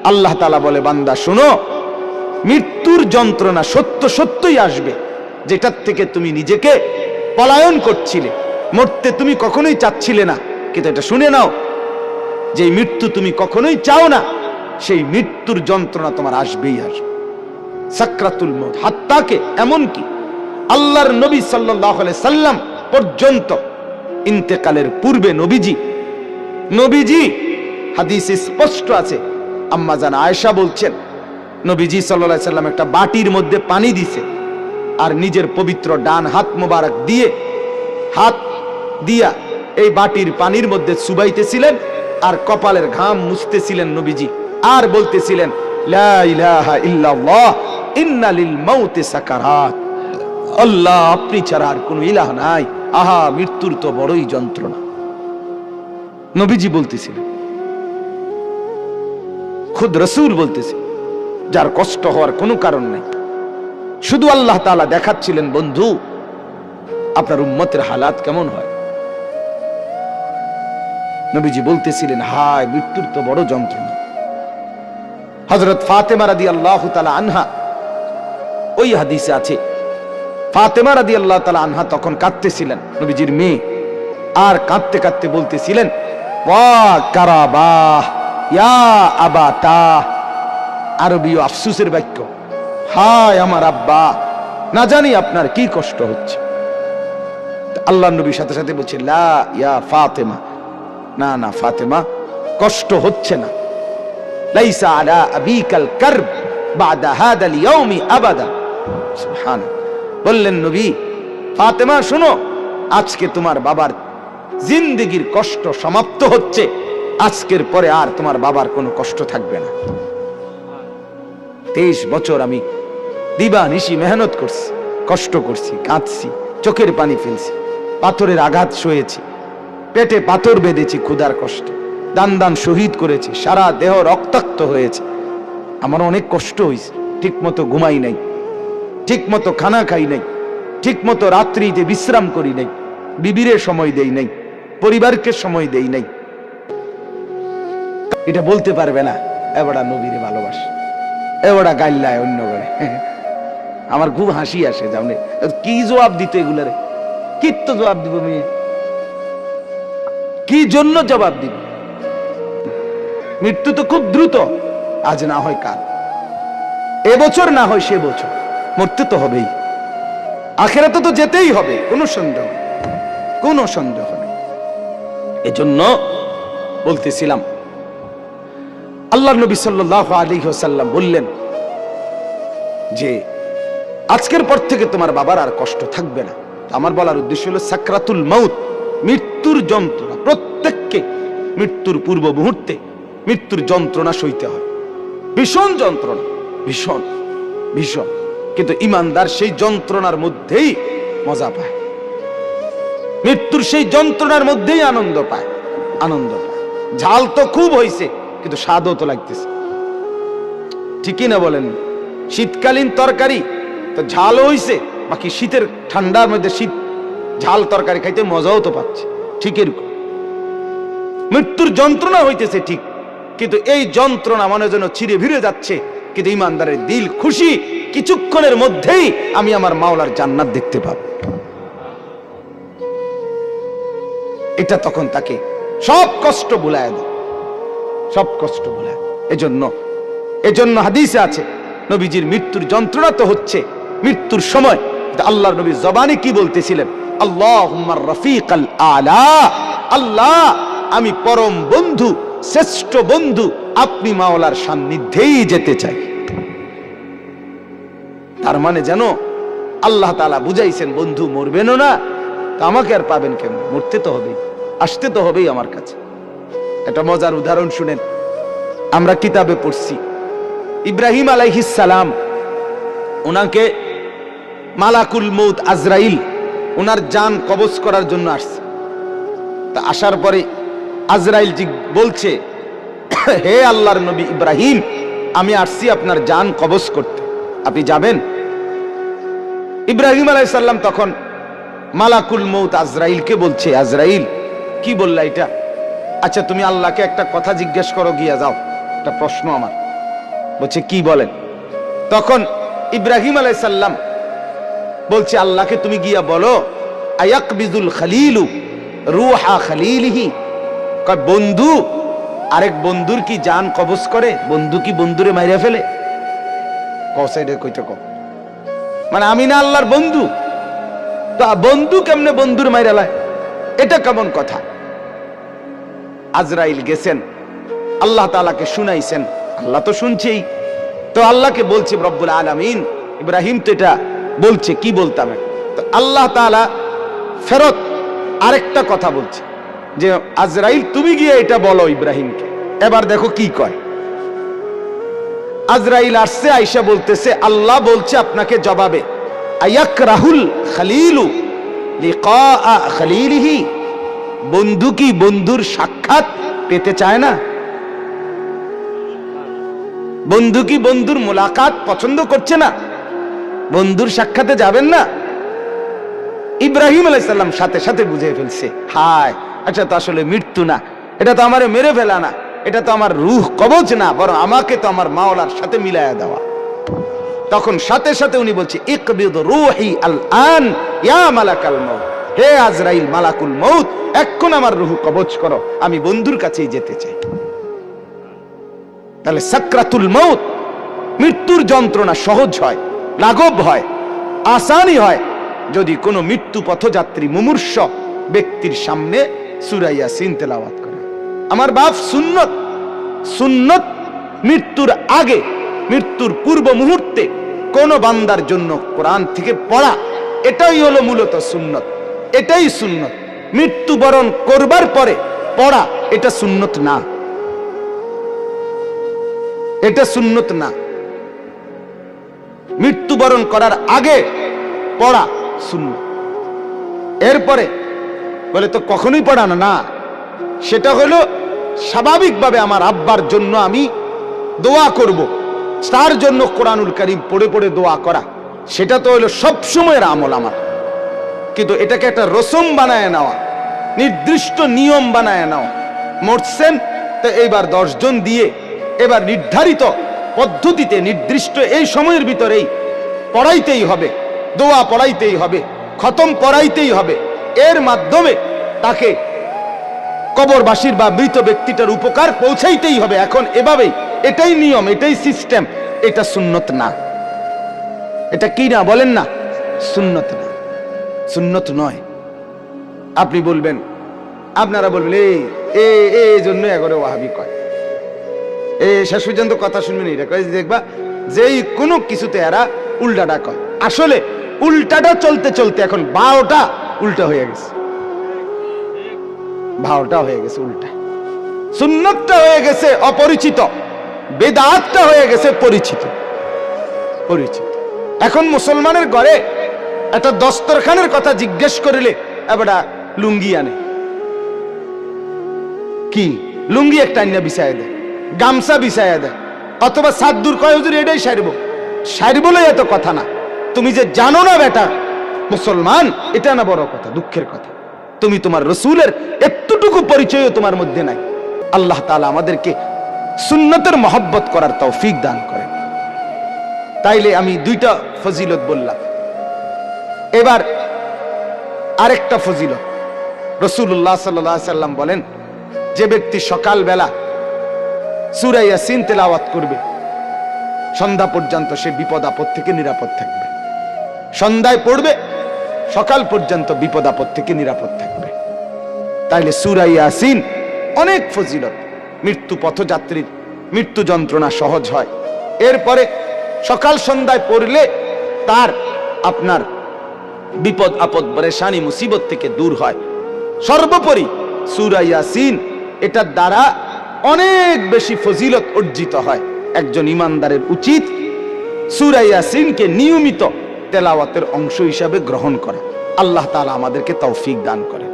আল্লাহ তাআলা বলে, বান্দা শোনো, মৃত্যুর যন্ত্রণা সত্য সত্যই আসবে, যেটার থেকে তুমি নিজেকে পলায়ন করছিলে, মরতে তুমি কখনোই চাচ্ছিলে না, কিন্তু এটা শুনে নাও, যে মৃত্যু তুমি কখনোই চাও না, সেই মৃত্যুর যন্ত্রণা তোমার আসবেই আসবে। সাকরাতুল মউত, হাত্তাকে এমনকি আল্লাহর নবী সাল্লাল্লাহু আলাইহি সাল্লাম পর্যন্ত ইন্তেকালের পূর্বে নবীজি হাদিসে স্পষ্ট আছে, আম্মা জান আয়েশা বলছেন, নবীজি সাল্লাল্লাহু আলাইহি সাল্লাম একটা বাটির মধ্যে পানি দিছে, আর নিজের পবিত্র ডান হাত মোবারক দিয়ে হাত দিয়া এই বাটির পানির মধ্যে চুবাইতেছিলেন, আর কপালের ঘাম মুছতেছিলেন নবীজি, আর বলতেছিলেন, লা ইলাহা ইল্লাল্লাহ ইন্না লিল মাউতি সাকারাত, আল্লাহ আপনি ছাড়া আর কোনো ইলাহ নাই, আহা মৃত্যুর তো বড়ই যন্ত্রণা। নবীজি বলতেছিলেন, খুদ রাসূল বলতেছে, যার কষ্ট হওয়ার কোনো কারণ নাই, শুধু আল্লাহ তাআলা দেখাচ্ছিলেন, বন্ধু আপনার উম্মতের হালাত কেমন হয়। নবীজি বলতেছিলেন, হায় মৃত্যুর তো বড় যন্ত্রণা। হযরত ফাতেমা রাদিয়াল্লাহু তাআলা আনহা, ওই হাদিসে আছে, ফাতেমা রাদিয়াল্লাহু তাআলা আনহা তখন কাঁদতেছিলেন, নবীজির মেয়ে, আর কাঁদতে কাঁদতে বলতেছিলেন, ওয়া কারাবাহ ইয়া আবাতা, আরবীয় আফসোসের বাক্য, হায় আমার আব্বা, না জানি আপনার কি কষ্ট হচ্ছে। আল্লাহর নবীর সাথে সাথে বলছে, লা ইয়া ফাতেমা, না না ফাতেমা, কষ্ট হচ্ছে না, লাইসা আলা আবিকাল কারব বাদা হাদাল ইয়াউমি আবাদা। সুবহানাল্লাহ। বললেন নবী, ফাতেমা শোনো, আজকে তোমার বাবার জিন্দেগীর কষ্ট সমাপ্ত হচ্ছে, আজকের পরে আর তোমার বাবার কোনো কষ্ট থাকবে না। 23 বছর আমি দিবানিশি মেহনত করছি, কষ্ট করছি, কাঁদছি, চোখের পানি ফেলছি, পাথরের আঘাত সয়েছি, পেটে পাথর বেঁধেছি, ক্ষুধার কষ্টে দান দান শহীদ করেছি, সারা দেহ রক্তাক্ত হয়েছে, আমার অনেক কষ্ট হয়েছে, ঠিক মতো ঘুমাই নাই, ঠিক মতো খানা খাই নাই, ঠিক মতো রাত্রিতে বিশ্রাম করি নাই, বিবিরে সময় দেই নাই, পরিবারকে সময় দেই নাই। এটা বলতে পারবে না এবারে নবীরে ভালোবাসে, এবারে গাইল্লায় অন্য করে। আমার খুব হাসি আসে, জানে কি জবাব দিত এগুলারে, কি তো জবাব দিব, মেয়ে কি জন্য জবাব দিব? মৃত্যু তো খুব দ্রুত, আজ না হয় কাল, এবছর না হয় সে বছর, মরতে তো হবেই, আখিরাতে তো যেতেই হবে, কোনো সন্দেহ নেই। এজন্য বলতেছিলাম, আল্লাহর নবী সাল্লাল্লাহু আলাইহি ওয়াসাল্লাম বললেন যে আজকের পর থেকে তোমার বাবার আর কষ্ট থাকবে না। আমার বলার উদ্দেশ্য হলো সাকরাতুল মউত, মৃত্যুর যন্ত্রণা, প্রত্যেককে মৃত্যুর পূর্ব মুহূর্তে মৃত্যুর যন্ত্রণা সইতে হয়, ভীষণ যন্ত্রণা, ভীষণ ভীষণ, কিন্তু ঈমানদার সেই যন্ত্রণার মধ্যেই মজা পায়, মৃত্যুর সেই যন্ত্রণার মধ্যেই আনন্দ পায়। ঝাল তো খুব হয়েছে, কিন্তু স্বাদও তো লাগতেছে, ঠিকই না বলেন? শীতকালীন তরকারি তো ঝালও হইছে, বাকি শীতের ঠান্ডার মধ্যে শীত ঝাল তরকারি খাইতে মজাও তো পাচ্ছে, ঠিক এরকম মৃত্যুর যন্ত্রণা হইতেছে ঠিক, কিন্তু এই যন্ত্রণা মনে যেন চিরে ভিড়ে যাচ্ছে, কিন্তু ঈমানদারের দিল খুশি, কিছুক্ষণের মধ্যেই আমি আমার মাওলার জান্নাত দেখতে পাবো। এটা তখন তাকে সব কষ্ট ভুলায় দেয়, সব কষ্ট ভুলায়। এজন্য হাদিসে আছে, নবীজির মৃত্যুর যন্ত্রণা তো হচ্ছে মৃত্যুর সময়, আল্লাহর নবী জবানে কি বলতেছিলেন, আল্লাহুম্মা রাফিকাল আলা, আল্লাহ আমি পরম বন্ধু, শ্রেষ্ঠ বন্ধু, আপনি মাওলার সান্নিধ্যেই যেতে চাই। তার মানে যেন আল্লাহ তাআলা বুঝাইছেন, বন্ধু মরবেনও না তা আমাকে আর পাবেন কেন, মরতে তো হবেই, আসতে তো হবেই আমার কাছে। একটা মজার উদাহরণ শুনেন, আমরা কিতাবে পড়ছি, ইব্রাহিম আলাইহিস সালাম, ওনাকে মালাকুল মউত আজরাইল ওনার জান কবজ করার জন্য আসছে। তা আসার পরে আজরাইল জি বলছে, হে আল্লাহর নবী ইব্রাহিম, আমি আসছি আপনার জান কবজ করতে, আপনি যাবেন? ইব্রাহিম আলাইহিস সালাম তখন মালাকুল মউত আজরাইলকে বলছে, আজরাইল কি বললা এটা? আচ্ছা তুমি আল্লাহকে একটা কথা জিজ্ঞেস করো, গিয়া যাও, একটা প্রশ্ন আমার, বলছে কি বলেন? তখন ইব্রাহিম আলাইহিস সালাম বলছে আল্লাহকে তুমি গিয়া বলো আয়াকবিজুল খলিলু রূহা খলিলিহি, কয় বন্ধু আরেক বন্ধুর কি জান কবজ করে? বন্ধু কি বন্ধুরে মাইরা ফেলে? কসাইডে কইতে কও, মানে আমি না আল্লাহর বন্ধু, তো বন্ধু কেমনে বন্ধুর মাইরা লায়? এটা কেমন কথা? আজরাইল গেছেন, আল্লাহ তাআলাকে শুনাইছেন, আল্লাহ তো শুনছেই, তো আল্লাহকে বলছে রব্বুল আলামিন, ইব্রাহিম তো এটা বলছে, কি বলতাম? তো আল্লাহ তাআলা ফেরত আরেকটা কথা বলছে যে আজরাইল তুমি গিয়ে এটা বলো ইব্রাহিমকে। এবার দেখো কি কয়। আজরাইল আসছে, আয়েশা বলতেছে আল্লাহ বলছে আপনাকে জবাবে আয়াকরাহুল খলিলু লিকা খলিলিহি, বন্ধু কি বন্ধুর সাক্ষাৎ পেতে চায় না? বন্ধু কি বন্ধুর মোলাকাত পছন্দ করছে না? বন্ধুর সাক্ষাতে যাবেন না? ইব্রাহিম আলাইহিস সালাম সাথে সাথে বুঝে ফেলছে, হায় আচ্ছা, তো আসলে মৃত্যু না, এটা তো আমারে মেরে ফেলা না, এটা তো আমার রূহ কবজ না, বরং আমাকে তো আমার মাওলার সাথে মিলায়া দেওয়া। তখন সাথে সাথে উনি বলছে ইকবিদ রূহি আল আন ইয়া মালাকাল মউত, হে আজরাইল মালাকুল মউত, এখন আমার রূহ কবজ করো, আমি বন্ধুর কাছেই যেতে চাই। তাহলে সাকরাতুল মউত, মৃত্যুর যন্ত্রণা সহজ হয়, লাঘব হয়, আসানি হয় যদি কোনো মৃত্যু পথযাত্রী মুমূর্ষ ব্যক্তির সামনে সূরা ইয়াসিন তেলাওয়াত করে। আমার বাপ সুন্নত, সুন্নত মৃত্যুর আগে, মৃত্যুর পূর্ব মুহূর্তে কোন বান্দার জন্য কোরআন থেকে পড়া, এটাই হলো মূলত সুন্নত, এটাই সুন্নত। মৃত্যুবরণ করবার পরে পড়া এটা সুন্নত না, এটা সুন্নত না। মৃত্যুবরণ করার আগে পড়া সুন্নত। এরপরে বলে তো কখনোই পড়ানো না, সেটা হলো স্বাভাবিকভাবে আমার আব্বার জন্য আমি দোয়া করব, তার জন্য কোরআনুল কারীম পড়ে পড়ে দোয়া করা, সেটা তো হলো সব সময়ের আমল আমার। কিন্তু এটাকে একটা রসম বানায় নেওয়া, নির্দিষ্ট নিয়ম বানায় নেওয়া, মরছেন তো এইবার 10 জন দিয়ে এবার নির্ধারিত পদ্ধতিতে নির্দিষ্ট এই সময়ের ভিতরেই পড়াইতেই হবে, দোয়া পড়াইতেই হবে, খতম পড়াইতেই হবে, এর মাধ্যমে তাকে কবরবাসীর বা মৃত ব্যক্তিটার উপকার পৌঁছাইতেই হবে। এখন এভাবেই, এটাই নিয়ম, এটাই সিস্টেম, এটা সুন্নত না। এটা কি না বলেন না? সুন্নত না, সুন্নত নয়। আপনি বলবেন, আপনারা বলবেন এই জন্য এগরে ওয়াহাবি কয়, শেষ পর্যন্ত কথা শুনবেন, এটা কয় দেখবা যেই কোনো কিছুতে এরা উল্টাটা কয়। আসলে উল্টাটা চলতে চলতে এখন 12টা উল্টা হয়ে গেছে, 12টা হয়ে গেছে উল্টা। সুন্নতটা হয়ে গেছে অপরিচিত, বেদাতটা হয়ে গেছে পরিচিত, পরিচিত। এখন মুসলমানের ঘরে একটা দস্তরখানের কথা জিজ্ঞেস করিলে এবার লুঙ্গি আনে, কি লুঙ্গি একটা আইনা বিছায় দেয়, গামছা বিছায়া দেয়, অথবা সাদ্দুর কয় হুজুর এটাই সারবো, সারবলে এত কথা না। তুমি যে জানো না বেটা মুসলমান, এটা না বড় কথা, দুঃখের কথা। তুমি তোমার রসুলের এতটুকু পরিচয় তোমার মধ্যে নাই। আল্লাহ তাআলা আমাদেরকে সুন্নতের মহব্বত করার তৌফিক দান করেন। তাইলে আমি 2টা ফজিলত বললাম, এবার আরেকটা ফজিলত। রাসূলুল্লাহ সাল্লাল্লাহু আলাইহি সাল্লাম বলেন, যে ব্যক্তি সকালবেলা সূরা ইয়াসিন তেলাওয়াত করবে সন্ধ্যা পর্যন্ত সে বিপদ আপদ থেকে নিরাপদ থাকবে। সন্ধ্যায় পড়বে, সকাল পর্যন্ত বিপদ আপদ থেকে নিরাপদ থাকবে। তাইলে সূরা ইয়াসিন অনেক ফজিলত, মৃত্যু পথযাত্রীর মৃত্যু যন্ত্রণা সহজ হয়। এরপরে সকাল সন্ধ্যায় পড়লে তার আপনার বিপদ আপদ পরেশানি মুসিবত থেকে দূর হয়। সর্বোপরি সূরা ইয়াসিন এটার দ্বারা অনেক বেশি ফজিলত অর্জিত হয়। একজন ইমানদারের উচিত সূরা ইয়াসিনকে নিয়মিত তেলাওয়াতের অংশ হিসাবে গ্রহণ করা। আল্লাহ তাআলা আমাদেরকে তৌফিক দান করেন।